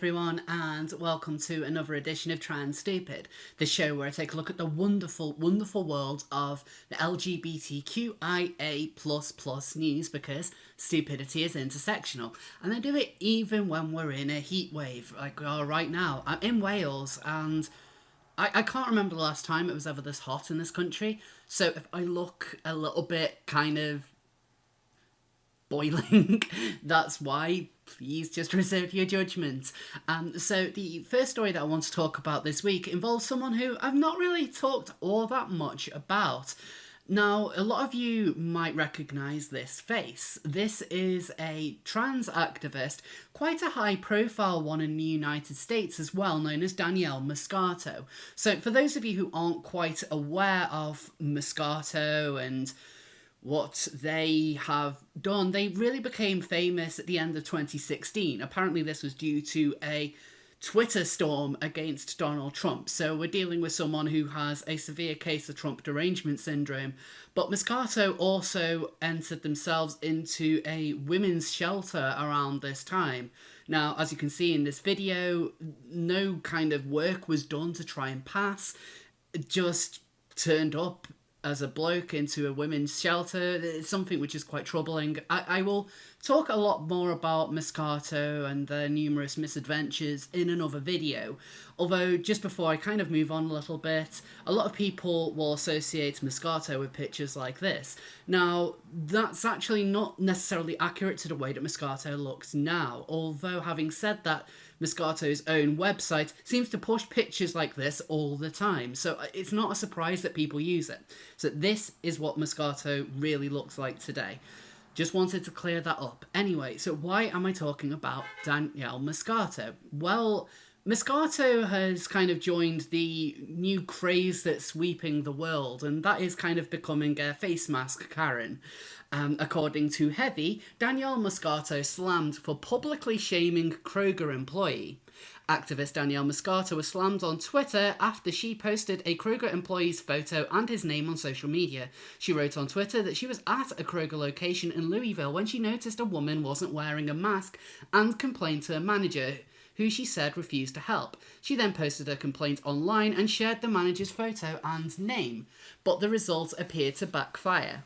everyone, and welcome to another edition of Try and Stupid, the show where I take a look at the wonderful, wonderful world of the LGBTQIA++ news, because stupidity is intersectional. And I do it even when we're in a heat wave, like we are right now. I'm in Wales, and I can't remember the last time it was ever this hot in this country. So if I look a little bit kind of boiling, that's why. Please just reserve your judgment. So the first story that I want to talk about this week involves someone who I've not really talked all that much about. Now, a lot of you might recognise this face. This is a trans activist, quite a high-profile one in the United States as well, known as Danielle Muscato. So for those of you who aren't quite aware of Muscato and what they have done, they really became famous at the end of 2016. Apparently this was due to a Twitter storm against Donald Trump. So we're dealing with someone who has a severe case of Trump derangement syndrome. But Muscato also entered themselves into a women's shelter around this time. Now, as you can see in this video, no kind of work was done to try and pass. It just turned up as a bloke into a women's shelter. It's something which is quite troubling. I will talk a lot more about Muscato and their numerous misadventures in another video. Although, just before I kind of move on a little bit, a lot of people will associate Muscato with pictures like this. Now, that's actually not necessarily accurate to the way that Muscato looks now. Although, having said that, Muscato's own website seems to push pictures like this all the time. So it's not a surprise that people use it. So this is what Muscato really looks like today. Just wanted to clear that up. Anyway, so why am I talking about Danielle Muscato? Well, Muscato has kind of joined the new craze that's sweeping the world, and that is kind of becoming a face mask Karen. According to Heavy, Danielle Muscato slammed for publicly shaming Kroger employee. Activist Danielle Muscato was slammed on Twitter after she posted a Kroger employee's photo and his name on social media. She wrote on Twitter that she was at a Kroger location in Louisville when she noticed a woman wasn't wearing a mask and complained to her manager, who she said refused to help. She then posted her complaint online and shared the manager's photo and name, but the results appeared to backfire.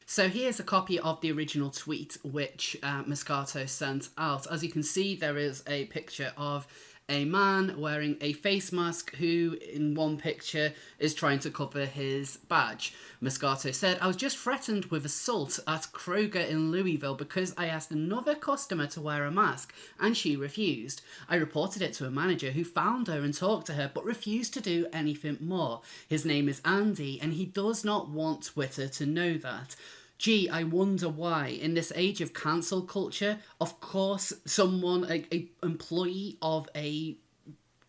So here's a copy of the original tweet which Muscato sent out. As you can see, there is a picture of a man wearing a face mask who, in one picture, is trying to cover his badge. Muscato said, "I was just threatened with assault at Kroger in Louisville because I asked another customer to wear a mask and she refused. I reported it to a manager who found her and talked to her but refused to do anything more. His name is Andy and he does not want Twitter to know that. Gee, I wonder why, in this age of cancel culture, of course, someone, a employee of a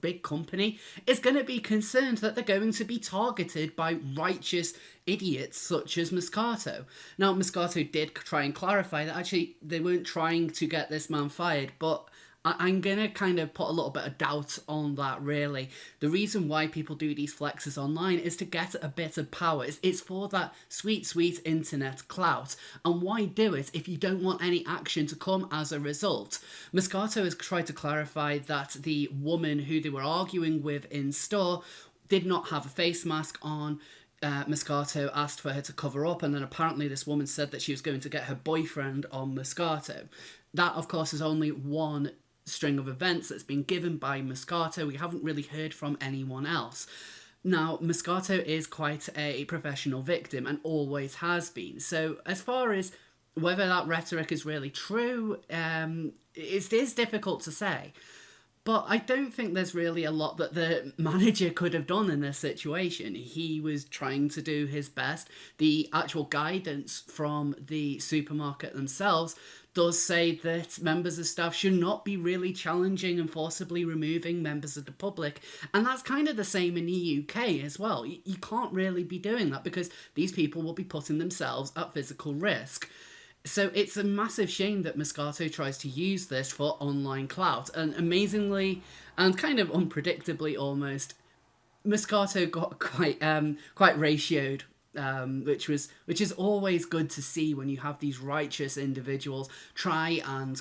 big company, is going to be concerned that they're going to be targeted by righteous idiots such as Muscato." Now, Muscato did try and clarify that actually they weren't trying to get this man fired, but I'm going to kind of put a little bit of doubt on that, really. The reason why people do these flexes online is to get a bit of power. It's for that sweet, sweet internet clout. And why do it if you don't want any action to come as a result? Muscato has tried to clarify that the woman who they were arguing with in store did not have a face mask on. Muscato asked for her to cover up, and then apparently this woman said that she was going to get her boyfriend on Muscato. That, of course, is only one string of events that's been given by Muscato. We haven't really heard from anyone else. Now, Muscato is quite a professional victim and always has been. So as far as whether that rhetoric is really true, it is difficult to say. But I don't think there's really a lot that the manager could have done in this situation. He was trying to do his best. The actual guidance from the supermarket themselves does say that members of staff should not be really challenging and forcibly removing members of the public. And that's kind of the same in the UK as well. You can't really be doing that because these people will be putting themselves at physical risk. So it's a massive shame that Muscato tries to use this for online clout. And amazingly, and kind of unpredictably almost, Muscato got quite ratioed, which is always good to see when you have these righteous individuals try and,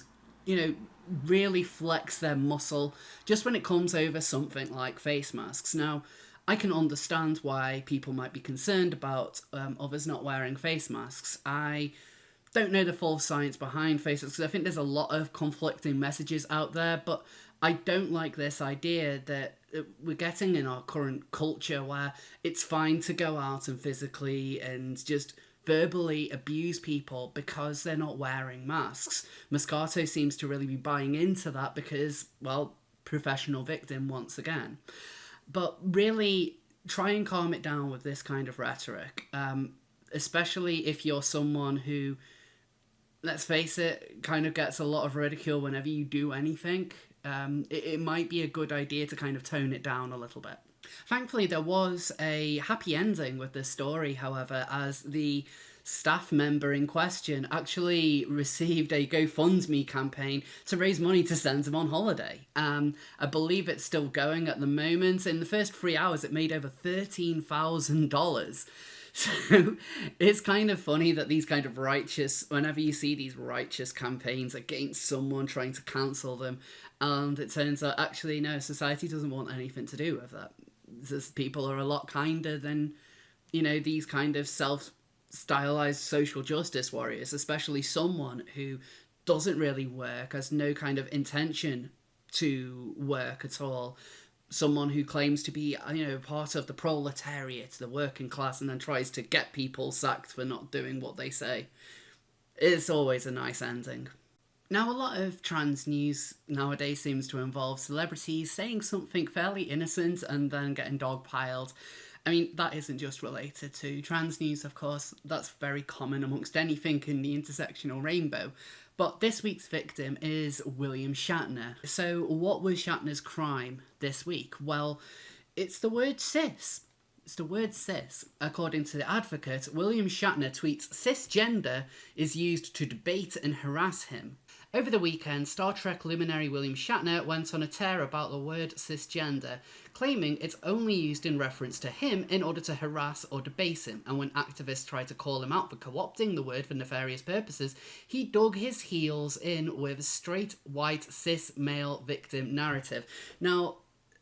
really flex their muscle just when it comes over something like face masks. Now, I can understand why people might be concerned about others not wearing face masks. I don't know the full science behind face masks because I think there's a lot of conflicting messages out there, but I don't like this idea that we're getting in our current culture where it's fine to go out and physically and just verbally abuse people because they're not wearing masks. Muscato seems to really be buying into that because, well, professional victim once again. But really try and calm it down with this kind of rhetoric, especially if you're someone who, let's face it, kind of gets a lot of ridicule whenever you do anything. It might be a good idea to kind of tone it down a little bit. Thankfully, there was a happy ending with this story, however, as the staff member in question actually received a GoFundMe campaign to raise money to send him on holiday. I believe it's still going at the moment. In the first 3 hours, it made over $13,000. So it's kind of funny that these kind of righteous, whenever you see these righteous campaigns against someone trying to cancel them, and it turns out actually no, society doesn't want anything to do with that. Just people are a lot kinder than, these kind of self-stylized social justice warriors, especially someone who doesn't really work, has no kind of intention to work at all. Someone who claims to be, part of the proletariat, the working class, and then tries to get people sacked for not doing what they say. It's always a nice ending. Now, a lot of trans news nowadays seems to involve celebrities saying something fairly innocent and then getting dogpiled. I mean, that isn't just related to trans news, of course. That's very common amongst anything in the intersectional rainbow. But this week's victim is William Shatner. So what was Shatner's crime this week? Well, it's the word cis. It's the word cis. According to The Advocate, William Shatner tweets, "Cisgender is used to debate and harass him." Over the weekend, Star Trek luminary William Shatner went on a tear about the word cisgender, claiming it's only used in reference to him in order to harass or debase him, and when activists tried to call him out for co-opting the word for nefarious purposes, he dug his heels in with straight, white, cis, male victim narrative. Now,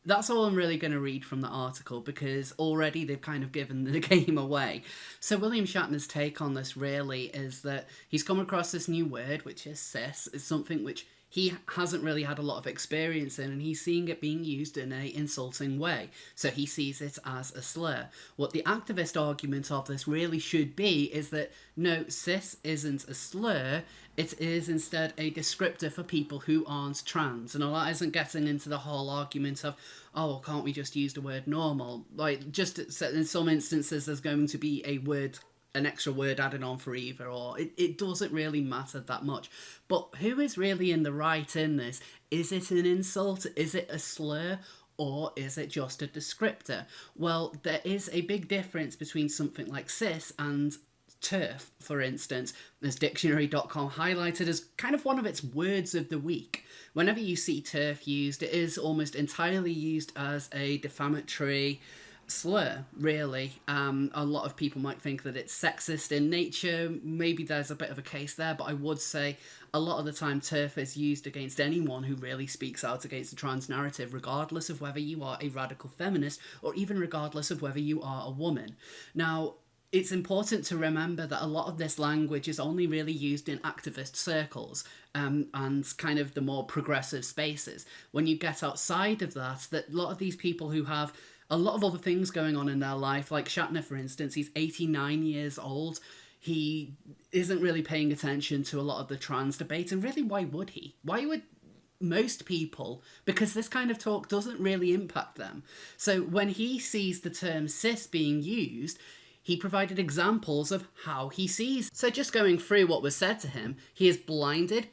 that's all I'm really going to read from the article because already they've kind of given the game away. So William Shatner's take on this really is that he's come across this new word, which is cis. It's something which he hasn't really had a lot of experience in, and he's seeing it being used in a insulting way. So he sees it as a slur. What the activist argument of this really should be is that no, cis isn't a slur, it is instead a descriptor for people who aren't trans. And that isn't getting into the whole argument of, oh, well, can't we just use the word normal? Like, just in some instances there's going to be an extra word added on for either, or it doesn't really matter that much. But who is really in the right in this? Is it an insult? Is it a slur? Or is it just a descriptor? Well, there is a big difference between something like cis and TERF, for instance, as dictionary.com highlighted as kind of one of its words of the week. Whenever you see TERF used, it is almost entirely used as a defamatory slur, really. A lot of people might think that it's sexist in nature. Maybe there's a bit of a case there, but I would say a lot of the time TERF is used against anyone who really speaks out against the trans narrative, regardless of whether you are a radical feminist or even regardless of whether you are a woman. Now, it's important to remember that a lot of this language is only really used in activist circles and kind of the more progressive spaces. When you get outside of that, a lot of these people who have a lot of other things going on in their life, like Shatner, for instance, he's 89 years old. He isn't really paying attention to a lot of the trans debate, and really, why would he? Why would most people? Because this kind of talk doesn't really impact them. So when he sees the term cis being used, he provided examples of how he sees. So just going through what was said to him, he is blinded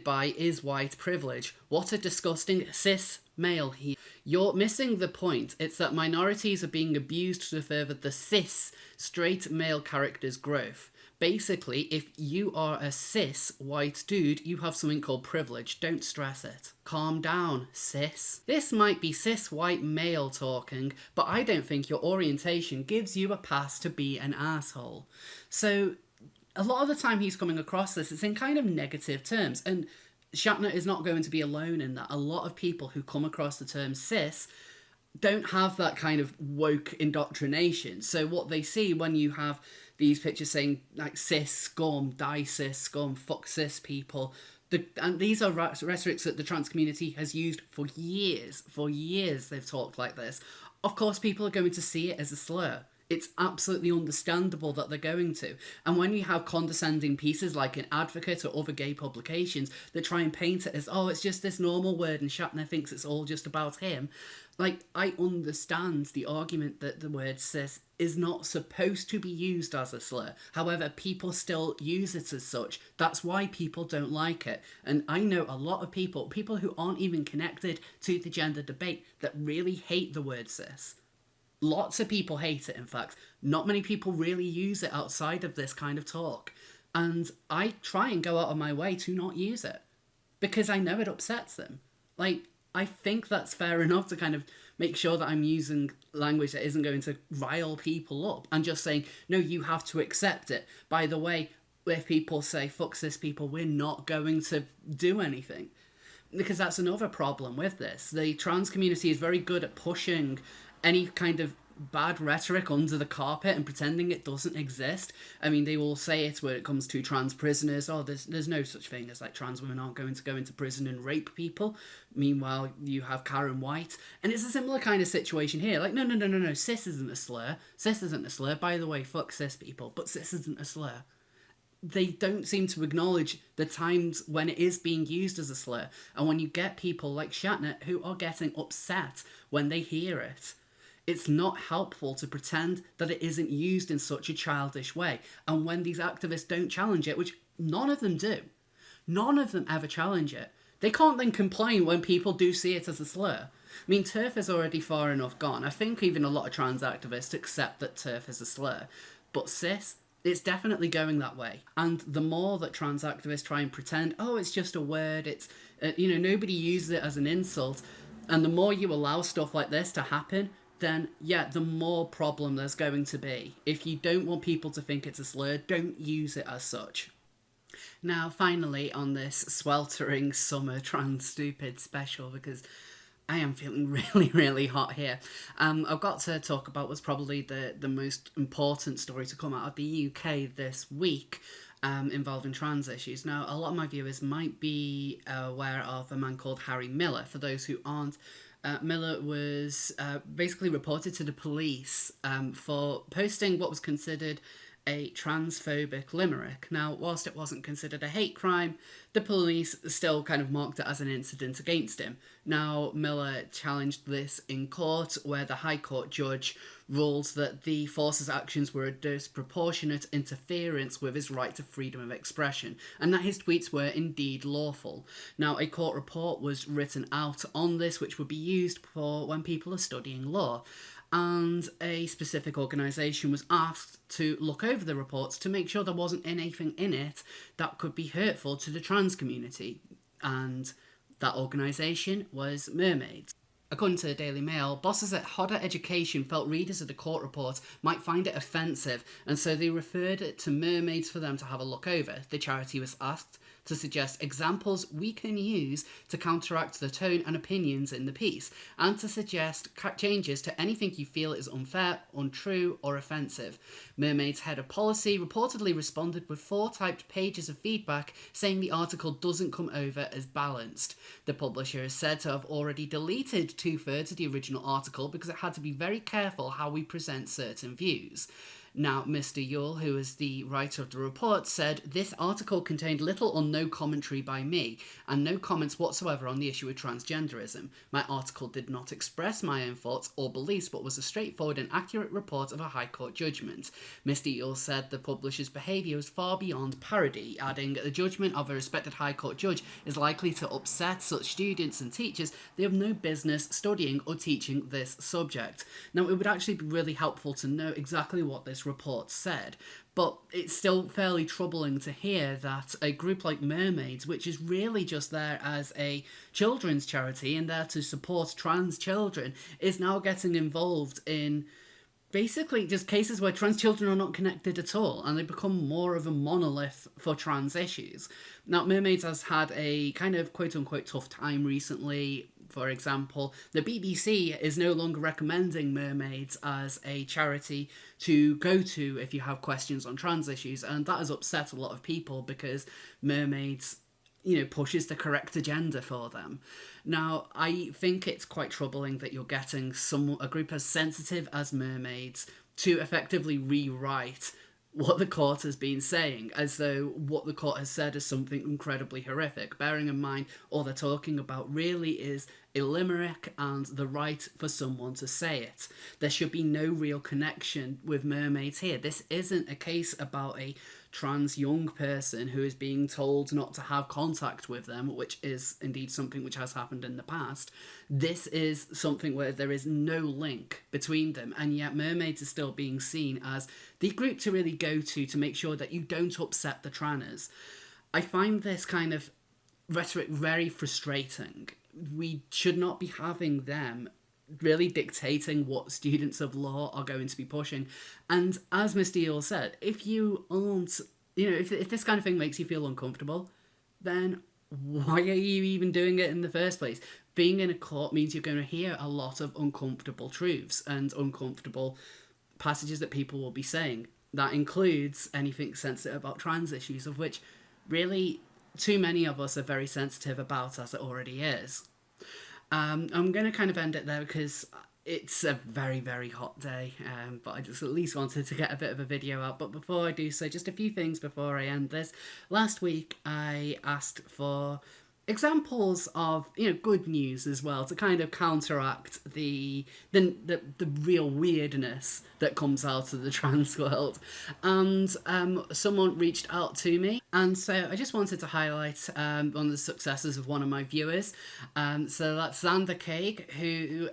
by his white privilege. What a disgusting cis male he is. You're missing the point. It's that minorities are being abused to further the cis straight male character's growth. Basically, if you are a cis white dude, you have something called privilege. Don't stress it. Calm down, cis. This might be cis white male talking, but I don't think your orientation gives you a pass to be an asshole. So a lot of the time he's coming across this, it's in kind of negative terms. And Shatner is not going to be alone in that. A lot of people who come across the term cis don't have that kind of woke indoctrination. So what they see when you have these pictures saying like cis scum, die cis scum, fuck cis people, and these are rhetorics that the trans community has used for years. For years they've talked like this. Of course, people are going to see it as a slur. It's absolutely understandable that they're going to. And when you have condescending pieces like an Advocate or other gay publications that try and paint it as, oh, it's just this normal word and Shatner thinks it's all just about him, like, I understand the argument that the word cis is not supposed to be used as a slur. However, people still use it as such. That's why people don't like it. And I know a lot of people who aren't even connected to the gender debate, that really hate the word cis. Lots of people hate it, in fact. Not many people really use it outside of this kind of talk. And I try and go out of my way to not use it, because I know it upsets them. Like, I think that's fair enough to kind of make sure that I'm using language that isn't going to rile people up and just saying, no, you have to accept it. By the way, if people say, fuck cis people, we're not going to do anything. Because that's another problem with this. The trans community is very good at pushing any kind of bad rhetoric under the carpet and pretending it doesn't exist. I mean, they will say it when it comes to trans prisoners. Oh, there's no such thing as like trans women aren't going to go into prison and rape people. Meanwhile, you have Karen White. And it's a similar kind of situation here. Like, no, cis isn't a slur. Cis isn't a slur. By the way, fuck cis people, but cis isn't a slur. They don't seem to acknowledge the times when it is being used as a slur. And when you get people like Shatner who are getting upset when they hear it, it's not helpful to pretend that it isn't used in such a childish way. And when these activists don't challenge it, which none of them do, none of them ever challenge it, they can't then complain when people do see it as a slur. I mean, TERF is already far enough gone. I think even a lot of trans activists accept that TERF is a slur. But cis, it's definitely going that way. And the more that trans activists try and pretend, oh, it's just a word, it's, nobody uses it as an insult, and the more you allow stuff like this to happen, then, yeah, the more problem there's going to be. If you don't want people to think it's a slur, don't use it as such. Now, finally, on this sweltering summer trans stupid special, because I am feeling really, really hot here, I've got to talk about what's probably the most important story to come out of the UK this week, involving trans issues. Now, a lot of my viewers might be aware of a man called Harry Miller. For those who aren't, Miller was basically reported to the police for posting what was considered a transphobic limerick. Now, whilst it wasn't considered a hate crime, the police still kind of marked it as an incident against him. Now, Miller challenged this in court, where the High Court judge ruled that the force's actions were a disproportionate interference with his right to freedom of expression, and that his tweets were indeed lawful. Now, a court report was written out on this, which would be used for when people are studying law. And a specific organisation was asked to look over the reports to make sure there wasn't anything in it that could be hurtful to the trans community. And that organisation was Mermaids. According to the Daily Mail, bosses at Hodder Education felt readers of the court report might find it offensive, and so they referred it to Mermaids for them to have a look over. The charity was asked to suggest examples we can use to counteract the tone and opinions in the piece, and to suggest changes to anything you feel is unfair, untrue, or offensive. Mermaids' head of policy reportedly responded with 4 typed pages of feedback saying the article doesn't come over as balanced. The publisher is said to have already deleted 2/3 of the original article because it had to be very careful how we present certain views. Now, Mr. Yule, who is the writer of the report, said, "This article contained little or no commentary by me, and no comments whatsoever on the issue of transgenderism. My article did not express my own thoughts or beliefs, but was a straightforward and accurate report of a High Court judgment." Mr. Yule said the publisher's behaviour was far beyond parody, adding, "The judgment of a respected High Court judge is likely to upset such students and teachers. They have no business studying or teaching this subject." Now, it would actually be really helpful to know exactly what this report said, but it's still fairly troubling to hear that a group like Mermaids, which is really just there as a children's charity and there to support trans children, is now getting involved in basically just cases where trans children are not connected at all, and they become more of a monolith for trans issues. Now, Mermaids has had a kind of quote-unquote tough time recently. For example, the BBC is no longer recommending Mermaids as a charity to go to if you have questions on trans issues, and that has upset a lot of people because Mermaids, pushes the correct agenda for them. Now, I think it's quite troubling that you're getting a group as sensitive as Mermaids to effectively rewrite what the court has been saying, as though what the court has said is something incredibly horrific, bearing in mind all they're talking about really is a limerick and the right for someone to say it. There should be no real connection with Mermaids here. This isn't a case about a trans young person who is being told not to have contact with them, which is indeed something which has happened in the past. This is something where there is no link between them, and yet Mermaids is still being seen as the group to really go to make sure that you don't upset the tranners. I find this kind of rhetoric very frustrating. We should not be having them really dictating what students of law are going to be pushing. And as Miss Deal said, if you aren't, if this kind of thing makes you feel uncomfortable, then why are you even doing it in the first place? Being in a court means you're going to hear a lot of uncomfortable truths and uncomfortable passages that people will be saying. That includes anything sensitive about trans issues, of which really too many of us are very sensitive about, as it already is. I'm going to kind of end it there because it's a very, very hot day, but I just at least wanted to get a bit of a video out. But before I do so, just a few things before I end this. Last week, I asked for examples of good news as well, to kind of counteract the real weirdness that comes out of the trans world. And someone reached out to me, and so I just wanted to highlight one of the successes of one of my viewers. So that's Xander Kaig, who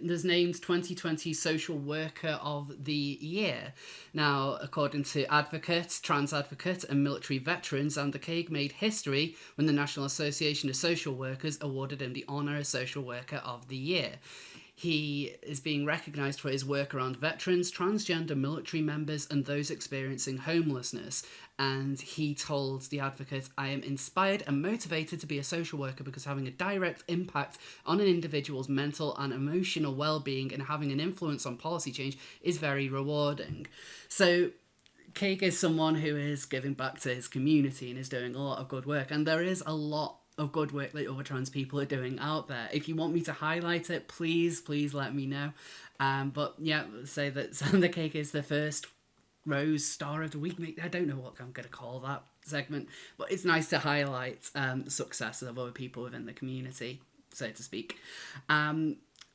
was named 2020 Social Worker of the Year. Now, according to advocates, trans advocate and military veteran, Xander Kaig made history when the National Association of Social Workers awarded him the honour as Social Worker of the Year. He is being recognised for his work around veterans, transgender military members and those experiencing homelessness. And he told the advocate, "I am inspired and motivated to be a social worker because having a direct impact on an individual's mental and emotional well-being and having an influence on policy change is very rewarding." So Kaig is someone who is giving back to his community and is doing a lot of good work. And there is a lot of good work that other trans people are doing out there. If you want me to highlight it, please let me know. But yeah, say that Xander Kaig is the first Rose Star of the Week. I don't know what I'm going to call that segment, but it's nice to highlight the success of other people within the community, so to speak.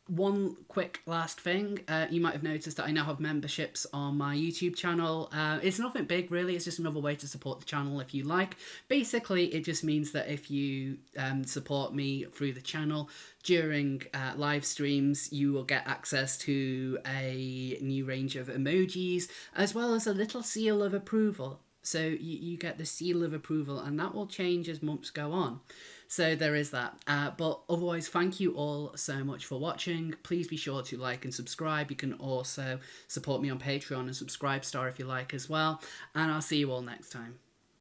One quick last thing, you might have noticed that I now have memberships on my YouTube channel. It's nothing big really, it's just another way to support the channel if you like. Basically, it just means that if you support me through the channel during live streams, you will get access to a new range of emojis, as well as a little seal of approval. So you get the seal of approval, and that will change as months go on. So there is that. But otherwise, thank you all so much for watching. Please be sure to like and subscribe. You can also support me on Patreon and Subscribe Star if you like as well. And I'll see you all next time.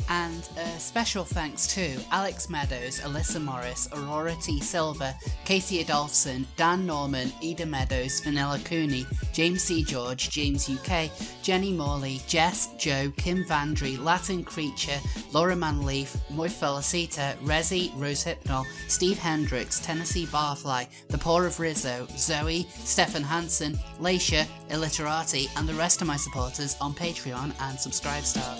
And a special thanks to Alex Meadows, Alyssa Morris, Aurora T. Silver, Casey Adolphson, Dan Norman, Ida Meadows, Vanilla Cooney, James C. George, James UK, Jenny Morley, Jess, Joe, Kim Vandry, Latin Creature, Laura Manleaf, Moy Felicita, Rezi, Rose Hypnol, Steve Hendricks, Tennessee Barfly, The Poor of Rizzo, Zoe, Stefan Hansen, Laisha, Illiterati, and the rest of my supporters on Patreon and Subscribe Star.